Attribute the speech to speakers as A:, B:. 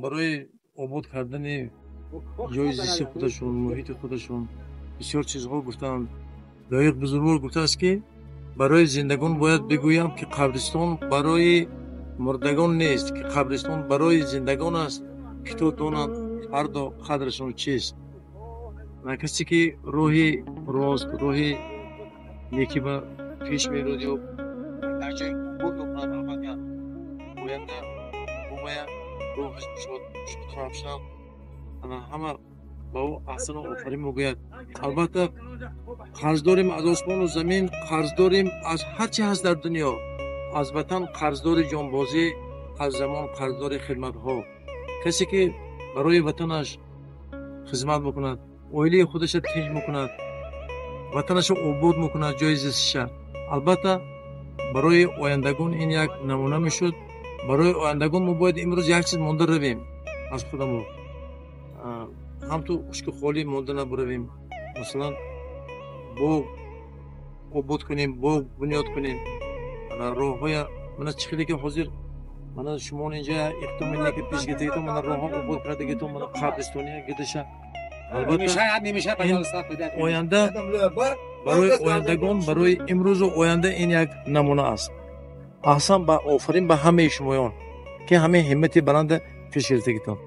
A: برای آباد کردن جای زیست خودشون، محیط خودشون بسیار چیزها گفتند. دایق بزرگوار گفته است که برای زندگان باید بگویم که قبرستان برای مردگان نیست، که قبرستان برای زندگان است که تو دانند فردا قدرشون چیست. و کسی که روحی راست، روحی نیکی به پیش میرود یا در جای بود نکنند، البته باید باید روحش شد خراب شد، همه با او احسن و آفرین میگوید. البته قرض داریم از آسمان و زمین، قرض داریم از هر چی هست در دنیا، از وطن قرضدار جانبازی، از زمان قرضدار خدمت ها. کسی که برای وطنش خدمت میکند، اویلی خودش تیج میکند، وطنش آباد میکند، جای زیستش، البته برای آیندگان این یک نمونه میشد. برای آیندگان ما باید امروز یک چیز مانده رویم از خودمون، هم تو اشک خالی مانده نبرویم. مثلا باغ آباد کنیم، باغ بنیاد کنیم. راه های من از چخیلی که حاضر من از شما اینجا اقتمالی که پیش گیتی تو من راه ها آباد کرده گیتو من قبرستانی گیتشه. البته آینده برای آیندگان، برای امروز و آینده این یک نمونه است. احسن با آفرین به همه شمایان که همه همت بلند پیش گرفتگیتون.